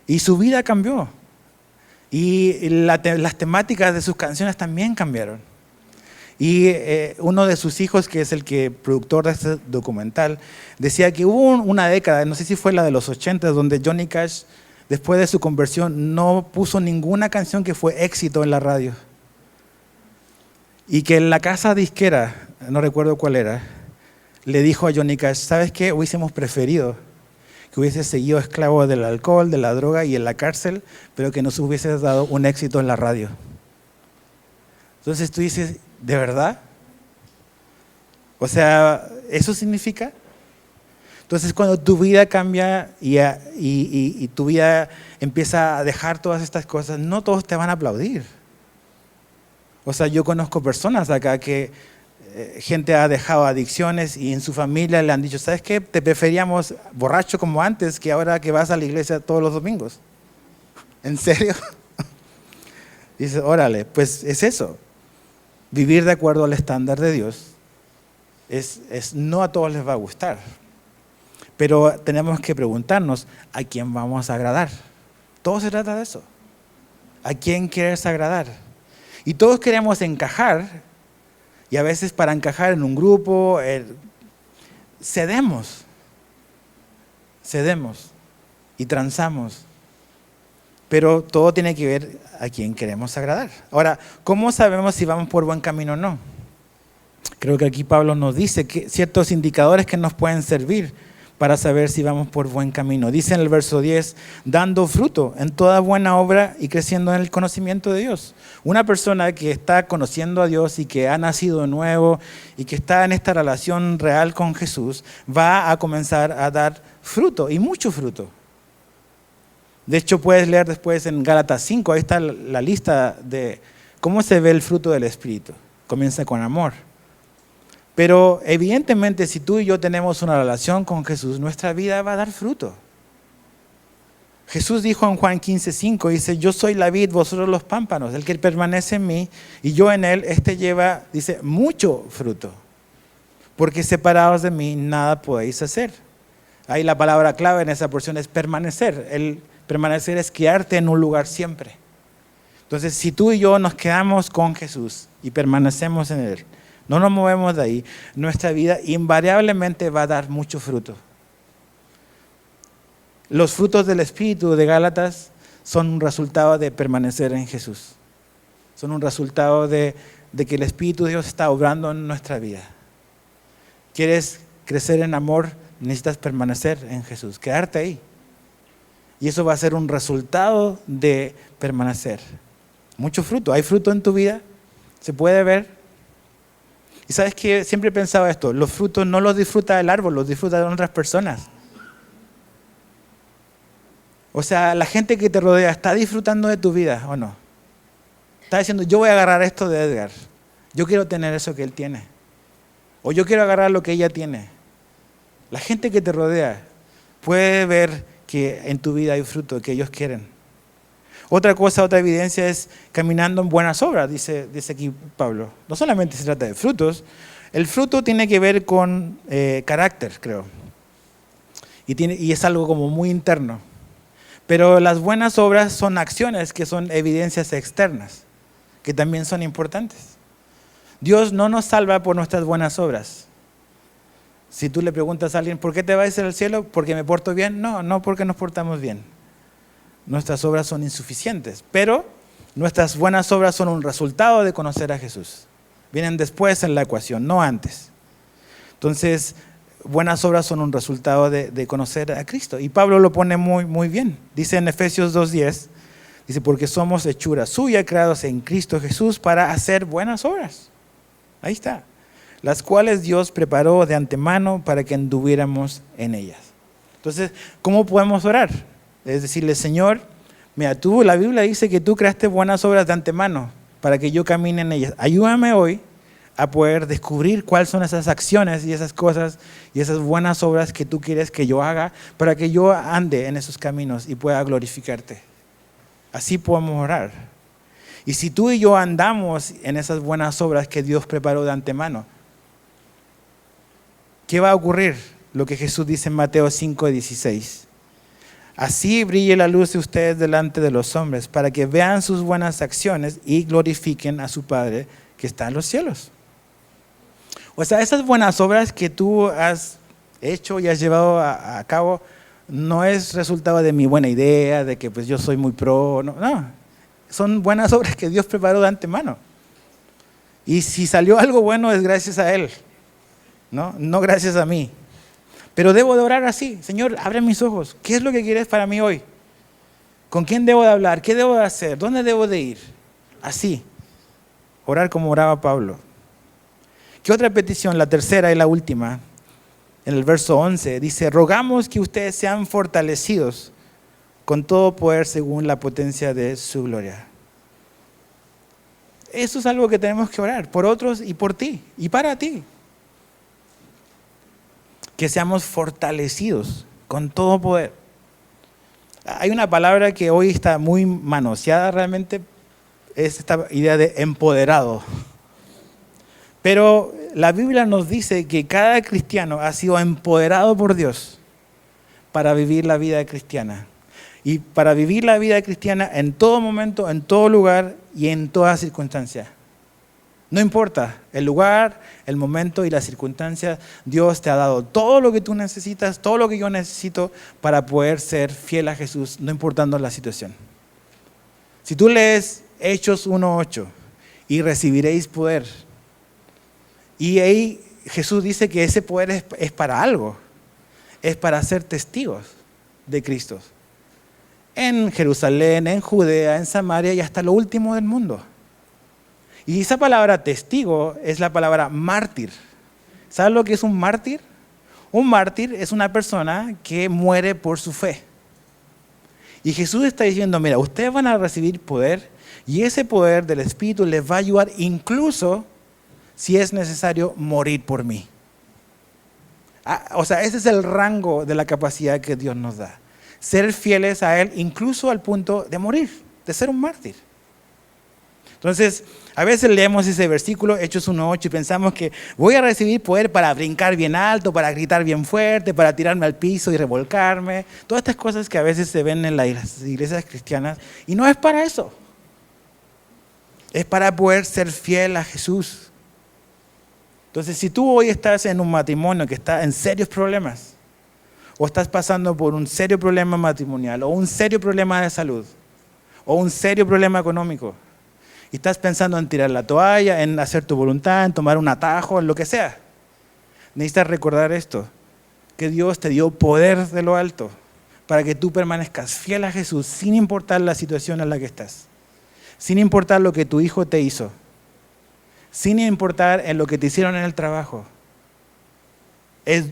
Y su vida cambió. Y las temáticas de sus canciones también cambiaron. Y uno de sus hijos, que es el productor de este documental, decía que hubo una década, no sé si fue la de los 80, donde Johnny Cash, después de su conversión, no puso ninguna canción que fue éxito en la radio. Y que en la casa disquera, no recuerdo cuál era, le dijo a Johnny Cash, ¿sabes qué? Hubiésemos preferido que hubieses seguido esclavo del alcohol, de la droga y en la cárcel, pero que nos hubieses dado un éxito en la radio. Entonces tú dices, ¿de verdad? O sea, ¿eso significa? Entonces cuando tu vida cambia y tu vida empieza a dejar todas estas cosas, no todos te van a aplaudir. O sea, yo conozco personas acá que gente ha dejado adicciones y en su familia le han dicho, ¿sabes qué? Te preferíamos borracho como antes que ahora que vas a la iglesia todos los domingos. ¿En serio? Dices, órale, pues es eso. Vivir de acuerdo al estándar de Dios no a todos les va a gustar. Pero tenemos que preguntarnos, ¿a quién vamos a agradar? Todo se trata de eso. ¿A quién quieres agradar? Y todos queremos encajar, y a veces para encajar en un grupo, cedemos y transamos. Pero todo tiene que ver a quién queremos agradar. Ahora, ¿cómo sabemos si vamos por buen camino o no? Creo que aquí Pablo nos dice que ciertos indicadores que nos pueden servir para saber si vamos por buen camino. Dice en el verso 10, dando fruto en toda buena obra y creciendo en el conocimiento de Dios. Una persona que está conociendo a Dios y que ha nacido de nuevo y que está en esta relación real con Jesús, va a comenzar a dar fruto, y mucho fruto. De hecho, puedes leer después en Gálatas 5, ahí está la lista de cómo se ve el fruto del Espíritu. Comienza con amor. Pero evidentemente, si tú y yo tenemos una relación con Jesús, nuestra vida va a dar fruto. Jesús dijo en Juan 15:5, dice, yo soy la vid, vosotros los pámpanos. El que permanece en mí y yo en él, este lleva, dice, mucho fruto. Porque separados de mí, nada podéis hacer. Ahí la palabra clave en esa porción es permanecer. El permanecer es quedarte en un lugar siempre. Entonces, si tú y yo nos quedamos con Jesús y permanecemos en él, no nos movemos de ahí, nuestra vida invariablemente va a dar mucho fruto. Los frutos del Espíritu de Gálatas son un resultado de permanecer en Jesús. Son un resultado de que el Espíritu de Dios está obrando en nuestra vida. ¿Quieres crecer en amor? Necesitas permanecer en Jesús, quedarte ahí. Y eso va a ser un resultado de permanecer. Mucho fruto. ¿Hay fruto en tu vida? ¿Se puede ver? Y sabes que siempre he pensado esto, los frutos no los disfruta el árbol, los disfrutan otras personas. O sea, la gente que te rodea, ¿está disfrutando de tu vida o no? Está diciendo, yo voy a agarrar esto de Edgar, yo quiero tener eso que él tiene. O yo quiero agarrar lo que ella tiene. La gente que te rodea puede ver que en tu vida hay fruto que ellos quieren. Otra cosa, otra evidencia es caminando en buenas obras, dice aquí Pablo. No solamente se trata de frutos, el fruto tiene que ver con carácter, creo. Y es algo como muy interno. Pero las buenas obras son acciones que son evidencias externas, que también son importantes. Dios no nos salva por nuestras buenas obras. Si tú le preguntas a alguien, ¿por qué te vas a ir al cielo? ¿Porque me porto bien? No porque nos portamos bien. Nuestras obras son insuficientes, pero nuestras buenas obras son un resultado de conocer a Jesús. Vienen después en la ecuación, no antes. Entonces, buenas obras son un resultado de conocer a Cristo. Y Pablo lo pone muy, muy bien. Dice en Efesios 2:10, dice, porque somos hechura suya, creados en Cristo Jesús para hacer buenas obras. Ahí está. Las cuales Dios preparó de antemano para que anduviéramos en ellas. Entonces, ¿cómo podemos orar? Es decirle, Señor, mira, la Biblia dice que tú creaste buenas obras de antemano para que yo camine en ellas. Ayúdame hoy a poder descubrir cuáles son esas acciones y esas cosas y esas buenas obras que tú quieres que yo haga para que yo ande en esos caminos y pueda glorificarte. Así podemos orar. Y si tú y yo andamos en esas buenas obras que Dios preparó de antemano, ¿qué va a ocurrir? Lo que Jesús dice en Mateo 5:16. Así brille la luz de ustedes delante de los hombres, para que vean sus buenas acciones y glorifiquen a su Padre que está en los cielos. O sea, esas buenas obras que tú has hecho y has llevado a cabo, no es resultado de mi buena idea, de que pues yo soy muy pro, no. Son buenas obras que Dios preparó de antemano. Y si salió algo bueno es gracias a Él, no gracias a mí. Pero debo de orar así, Señor, abre mis ojos. ¿Qué es lo que quieres para mí hoy? ¿Con quién debo de hablar? ¿Qué debo de hacer? ¿Dónde debo de ir? Así, orar como oraba Pablo. ¿Qué otra petición? La tercera y la última, en el verso 11, dice, rogamos que ustedes sean fortalecidos con todo poder según la potencia de su gloria. Eso es algo que tenemos que orar, por otros y por ti, y para ti. Que seamos fortalecidos con todo poder. Hay una palabra que hoy está muy manoseada realmente, es esta idea de empoderado. Pero la Biblia nos dice que cada cristiano ha sido empoderado por Dios para vivir la vida cristiana. Y para vivir la vida cristiana en todo momento, en todo lugar y en toda circunstancia. No importa el lugar, el momento y la circunstancia, Dios te ha dado todo lo que tú necesitas, todo lo que yo necesito para poder ser fiel a Jesús, no importando la situación. Si tú lees Hechos 1:8 y recibiréis poder, y ahí Jesús dice que ese poder es para algo, es para ser testigos de Cristo. En Jerusalén, en Judea, en Samaria y hasta lo último del mundo. Y esa palabra testigo es la palabra mártir. ¿Sabes lo que es un mártir? Un mártir es una persona que muere por su fe. Y Jesús está diciendo, mira, ustedes van a recibir poder y ese poder del Espíritu les va a ayudar incluso si es necesario morir por mí. O sea, ese es el rango de la capacidad que Dios nos da. Ser fieles a Él incluso al punto de morir, de ser un mártir. Entonces, a veces leemos ese versículo, Hechos 1:8, y pensamos que voy a recibir poder para brincar bien alto, para gritar bien fuerte, para tirarme al piso y revolcarme. Todas estas cosas que a veces se ven en las iglesias cristianas. Y no es para eso. Es para poder ser fiel a Jesús. Entonces, si tú hoy estás en un matrimonio que está en serios problemas, o estás pasando por un serio problema matrimonial, o un serio problema de salud, o un serio problema económico, y estás pensando en tirar la toalla, en hacer tu voluntad, en tomar un atajo, en lo que sea, necesitas recordar esto, que Dios te dio poder de lo alto para que tú permanezcas fiel a Jesús sin importar la situación en la que estás, sin importar lo que tu hijo te hizo, sin importar en lo que te hicieron en el trabajo.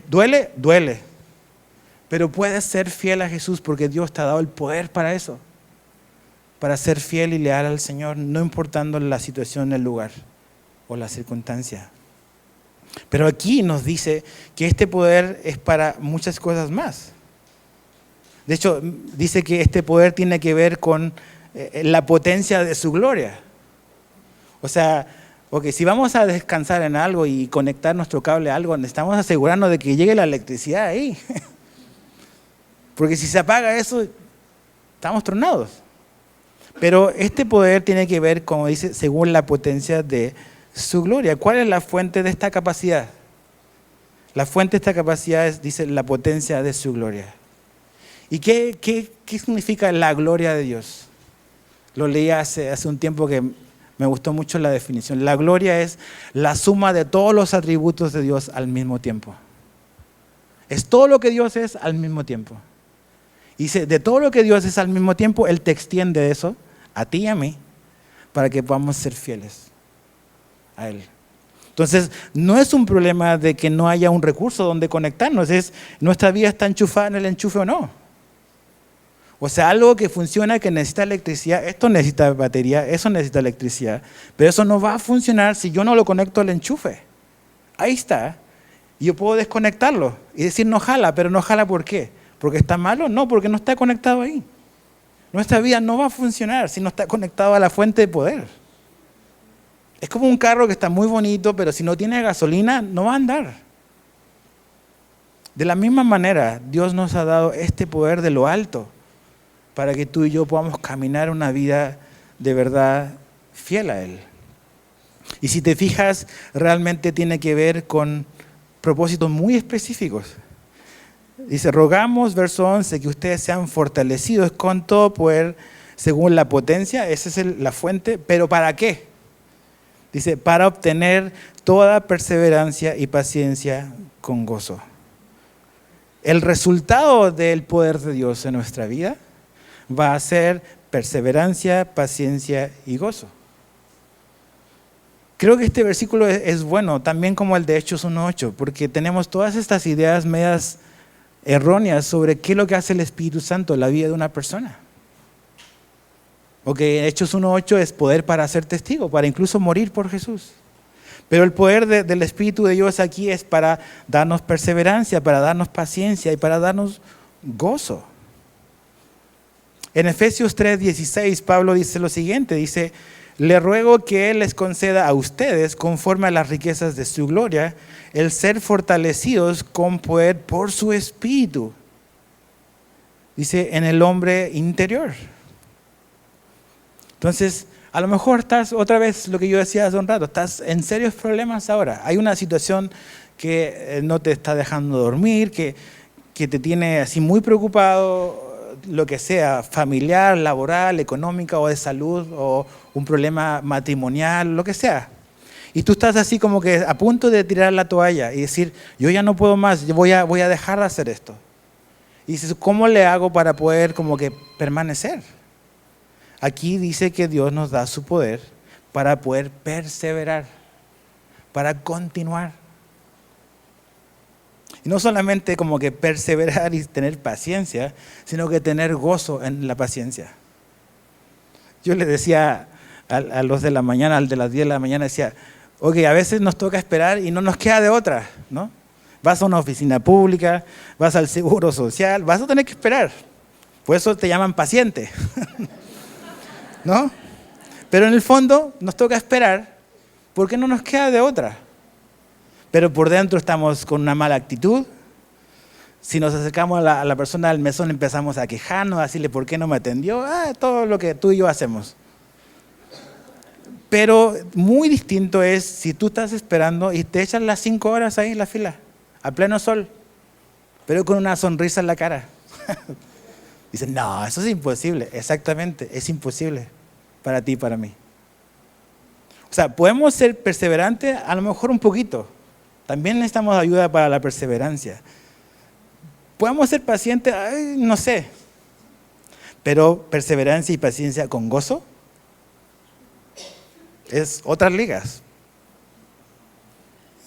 ¿Duele? Duele. Pero puedes ser fiel a Jesús porque Dios te ha dado el poder para eso. Para ser fiel y leal al Señor, no importando la situación, el lugar o la circunstancia. Pero aquí nos dice que este poder es para muchas cosas más. De hecho, dice que este poder tiene que ver con la potencia de su gloria. O sea, si vamos a descansar en algo y conectar nuestro cable a algo, necesitamos asegurarnos de que llegue la electricidad ahí. Porque si se apaga eso, estamos tronados. Pero este poder tiene que ver, como dice, según la potencia de su gloria. ¿Cuál es la fuente de esta capacidad? La fuente de esta capacidad es, dice, la potencia de su gloria. ¿Y qué significa la gloria de Dios? Lo leí hace un tiempo que me gustó mucho la definición. La gloria es la suma de todos los atributos de Dios al mismo tiempo. Es todo lo que Dios es al mismo tiempo. Y dice, de todo lo que Dios es al mismo tiempo, Él te extiende eso a ti y a mí para que podamos ser fieles a Él. Entonces, no es un problema de que no haya un recurso donde conectarnos, es nuestra vida está enchufada en el enchufe o no. O sea, algo que funciona, que necesita electricidad, esto necesita batería, eso necesita electricidad, pero eso no va a funcionar si yo no lo conecto al enchufe. Ahí está. Y yo puedo desconectarlo y decir no jala, pero no jala ¿por qué? ¿Porque está malo? No, porque no está conectado ahí. Nuestra vida no va a funcionar si no está conectado a la fuente de poder. Es como un carro que está muy bonito, pero si no tiene gasolina, no va a andar. De la misma manera, Dios nos ha dado este poder de lo alto para que tú y yo podamos caminar una vida de verdad fiel a Él. Y si te fijas, realmente tiene que ver con propósitos muy específicos. Dice, rogamos, verso 11, que ustedes sean fortalecidos con todo poder según la potencia, esa es la fuente, pero ¿para qué? Dice, para obtener toda perseverancia y paciencia con gozo. El resultado del poder de Dios en nuestra vida va a ser perseverancia, paciencia y gozo. Creo que este versículo es bueno, también como el de Hechos 1:8, porque tenemos todas estas ideas medias erróneas sobre qué es lo que hace el Espíritu Santo en la vida de una persona. Hechos 1:8 es poder para ser testigo, para incluso morir por Jesús. Pero el poder del Espíritu de Dios aquí es para darnos perseverancia, para darnos paciencia y para darnos gozo. En Efesios 3:16, Pablo dice lo siguiente, dice, le ruego que Él les conceda a ustedes, conforme a las riquezas de su gloria, el ser fortalecidos con poder por su Espíritu. Dice, en el hombre interior. Entonces, a lo mejor estás, otra vez lo que yo decía hace un rato, estás en serios problemas ahora. Hay una situación que no te está dejando dormir, que te tiene así muy preocupado, lo que sea, familiar, laboral, económica o de salud, o un problema matrimonial, lo que sea. Y tú estás así como que a punto de tirar la toalla y decir, yo ya no puedo más, yo voy a dejar de hacer esto. Y dices, ¿cómo le hago para poder como que permanecer? Aquí dice que Dios nos da su poder para poder perseverar, para continuar. Y no solamente como que perseverar y tener paciencia, sino que tener gozo en la paciencia. Yo le decía a los de la mañana, al de las 10 de la mañana, decía, ok, a veces nos toca esperar y no nos queda de otra, ¿no? Vas a una oficina pública, vas al seguro social, vas a tener que esperar. Por eso te llaman paciente, ¿no? Pero en el fondo nos toca esperar porque no nos queda de otra. Pero por dentro estamos con una mala actitud. Si nos acercamos a la persona del mesón empezamos a quejarnos, a decirle por qué no me atendió, todo lo que tú y yo hacemos. Pero muy distinto es si tú estás esperando y te echas las 5 horas ahí en la fila, a pleno sol, pero con una sonrisa en la cara. Dicen, no, eso es imposible. Exactamente, es imposible para ti y para mí. O sea, podemos ser perseverantes a lo mejor un poquito. También necesitamos ayuda para la perseverancia. Podemos ser pacientes, no sé. Pero perseverancia y paciencia con gozo es otras ligas.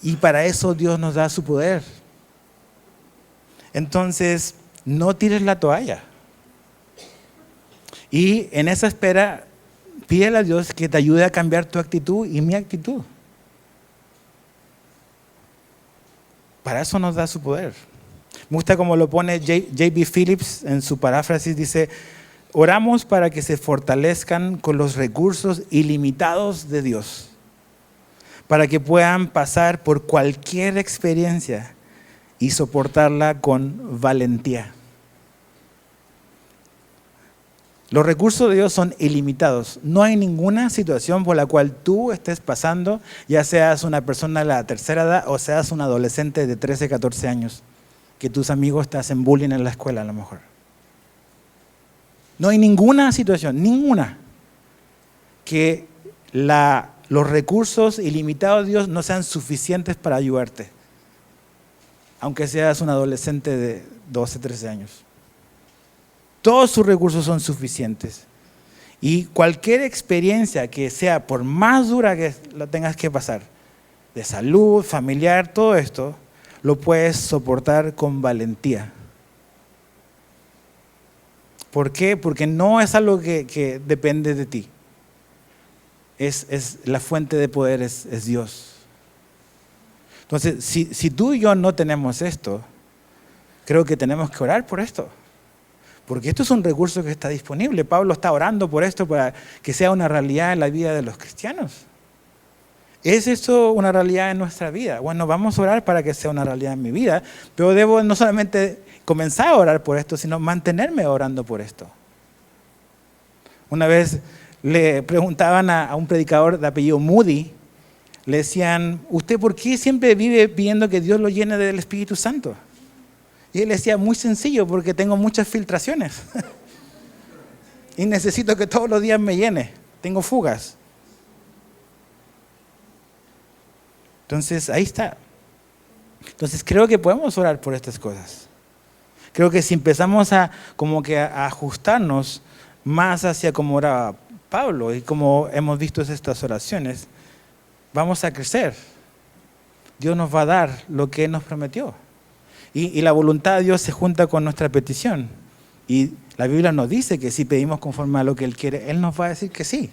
Y para eso Dios nos da su poder. Entonces, no tires la toalla. Y en esa espera, pídele a Dios que te ayude a cambiar tu actitud y mi actitud. Para eso nos da su poder. Me gusta como lo pone J.B. Phillips en su paráfrasis, dice, oramos para que se fortalezcan con los recursos ilimitados de Dios, para que puedan pasar por cualquier experiencia y soportarla con valentía. Los recursos de Dios son ilimitados. No hay ninguna situación por la cual tú estés pasando, ya seas una persona de la tercera edad o seas un adolescente de 13, 14 años, que tus amigos te hacen bullying en la escuela a lo mejor. No hay ninguna situación, ninguna, que los recursos ilimitados de Dios no sean suficientes para ayudarte, aunque seas un adolescente de 12, 13 años. Todos sus recursos son suficientes. Y cualquier experiencia que sea, por más dura que la tengas que pasar, de salud, familiar, todo esto, lo puedes soportar con valentía. ¿Por qué? Porque no es algo que depende de ti. La fuente de poder es Dios. Entonces, si tú y yo no tenemos esto, creo que tenemos que orar por esto. Porque esto es un recurso que está disponible. Pablo está orando por esto para que sea una realidad en la vida de los cristianos. ¿Es esto una realidad en nuestra vida? Bueno, vamos a orar para que sea una realidad en mi vida, pero debo no solamente comenzar a orar por esto, sino mantenerme orando por esto. Una vez le preguntaban a un predicador de apellido Moody, le decían, ¿usted por qué siempre vive pidiendo que Dios lo llene del Espíritu Santo? Y él decía, muy sencillo, porque tengo muchas filtraciones. Y necesito que todos los días me llene. Tengo fugas. Entonces, ahí está. Entonces, creo que podemos orar por estas cosas. Creo que si empezamos a ajustarnos más hacia como oraba Pablo y como hemos visto estas oraciones, vamos a crecer. Dios nos va a dar lo que Él nos prometió. Y la voluntad de Dios se junta con nuestra petición. Y la Biblia nos dice que si pedimos conforme a lo que Él quiere, Él nos va a decir que sí.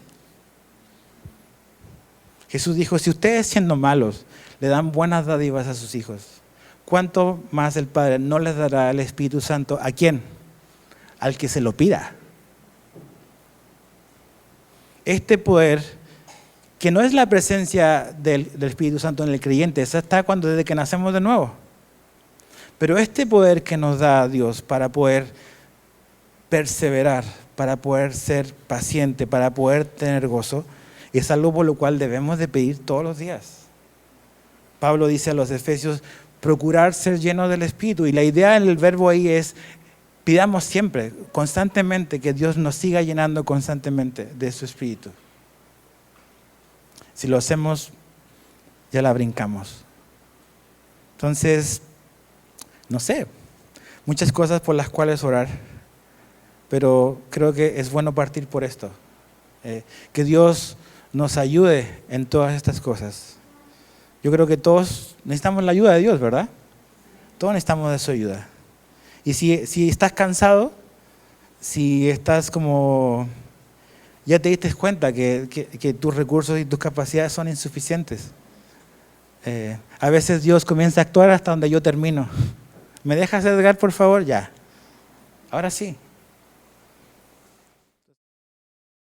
Jesús dijo, si ustedes siendo malos le dan buenas dádivas a sus hijos, ¿cuánto más el Padre no les dará el Espíritu Santo? ¿A quién? Al que se lo pida. Este poder, que no es la presencia del Espíritu Santo en el creyente, esa está desde que nacemos de nuevo. Pero este poder que nos da Dios para poder perseverar, para poder ser paciente, para poder tener gozo, es algo por lo cual debemos de pedir todos los días. Pablo dice a los Efesios, procurar ser llenos del Espíritu. Y la idea del verbo ahí es, pidamos siempre, constantemente, que Dios nos siga llenando constantemente de su Espíritu. Si lo hacemos, ya la brincamos. Entonces, no sé, muchas cosas por las cuales orar, pero creo que es bueno partir por esto. Que Dios nos ayude en todas estas cosas. Yo creo que todos necesitamos la ayuda de Dios, ¿verdad? Todos necesitamos de su ayuda. Y si estás cansado, si estás como, ya te diste cuenta que tus recursos y tus capacidades son insuficientes. A veces Dios comienza a actuar hasta donde yo termino. ¿Me dejas, Edgar, por favor? Ya. Ahora sí.